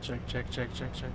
Check, check, check, check, check.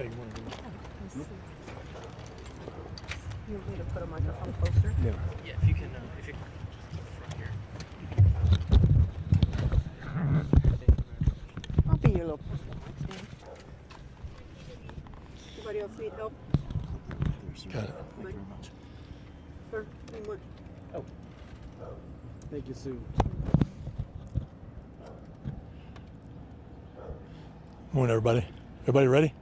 take one of these. I see. You want me to put a microphone closer? Yeah. Yeah, if you can just to the front here. I'll be your little personal mic stand. Anybody else need help? Got it. Thank you very much. Sir, anyone? Oh. Thank you, Sue. Morning, everybody. Everybody ready?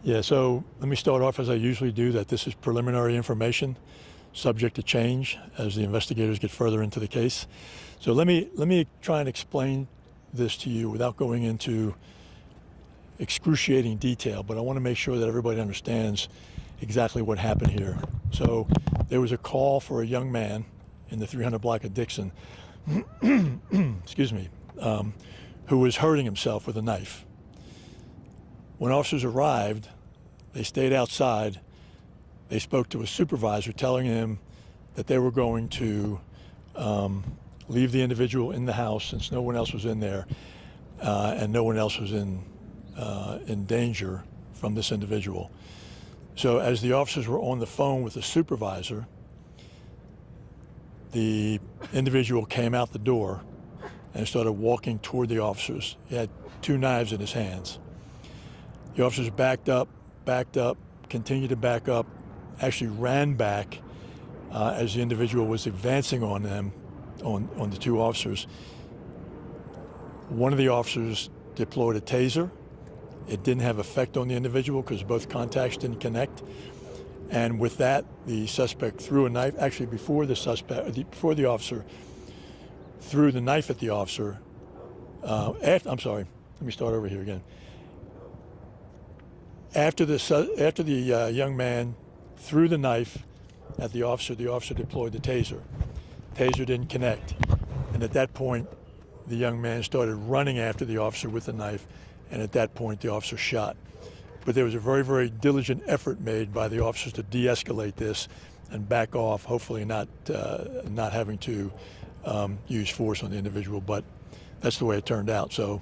Yeah, so let me start off as I usually do, that this is preliminary information, subject to change as the investigators get further into the case. So let me try and explain this to you without going into excruciating detail, but I want to make sure that everybody understands exactly what happened here. So there was a call for a young man in the 300 block of Dixon, excuse me, who was hurting himself with a knife. When officers arrived, they stayed outside. They spoke to a supervisor telling him that they were going to leave the individual in the house since no one else was in there and no one else was in danger from this individual. So as the officers were on the phone with the supervisor, the individual came out the door and started walking toward the officers. He had 2 knives in his hands. The officers backed up, continued to back up, actually ran back as the individual was advancing on them, on the 2 officers. One of the officers deployed a taser. It didn't have effect on the individual because both contacts didn't connect. And with that, the suspect threw a knife, actually before the officer threw the knife at the officer. I'm sorry, let me start over here again. After the young man threw the knife at the officer deployed the taser. Taser didn't connect. And at that point, the young man started running after the officer with the knife, and at that point, the officer shot. But there was a very, very diligent effort made by the officers to de-escalate this and back off, hopefully not having to use force on the individual, but that's the way it turned out. So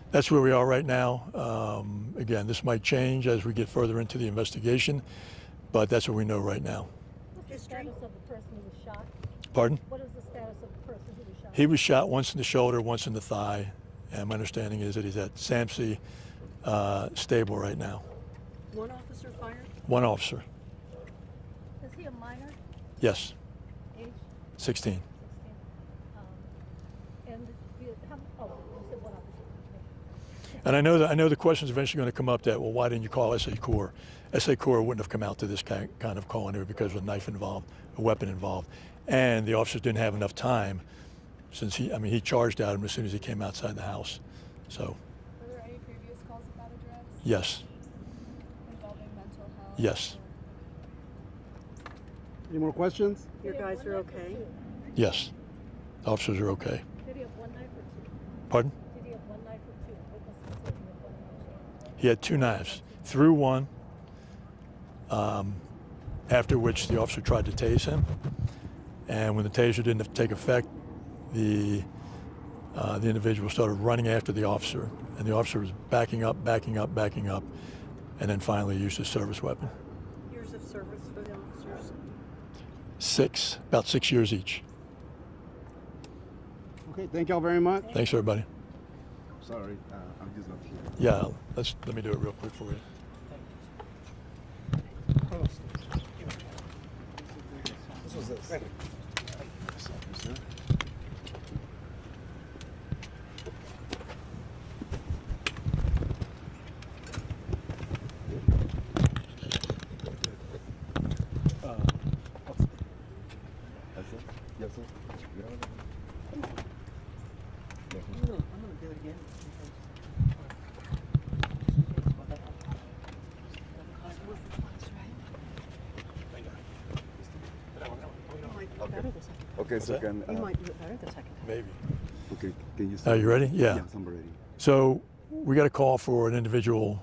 that's where we are right now. Again, this might change as we get further into the investigation, but that's what we know right now. What's the status of the person who was shot? Pardon? What is the status of the person who was shot? He was shot once in the shoulder, once in the thigh, and my understanding is that he's at SAMC stable right now. One officer fired? One officer. Is he a minor? Yes, Age? 16. 16. And you said one officer. And I know the question's eventually going to come up that, well, why didn't you call SA Corps? SA Corps wouldn't have come out to this kind of call anyway because of a knife involved, a weapon involved. And the officers didn't have enough time since he charged at him as soon as he came outside the house. So. Were there any previous calls about a drugs? Yes. Involving mental health? Yes. Any more questions? Your guys are okay? Yes. The officers are okay. Did he have one knife or 2? Pardon? Did he have one knife or 2? Witnesses said he had one knife. He had 2 knives. Threw one, after which the officer tried to tase him. And when the taser didn't take effect, the individual started running after the officer. And the officer was backing up, and then finally used his service weapon. Years of service for the officers? About 6 years each. Okay, thank y'all very much. Thanks, everybody. Sorry, I'm just not here. Yeah, let me do it real quick for you. This was this. Yes, sir. I'm gonna do it again. Okay, so can. You might do it better the second time. Maybe. Okay, can you? Are you ready? Yeah. Yes, I'm ready. So we got a call for an individual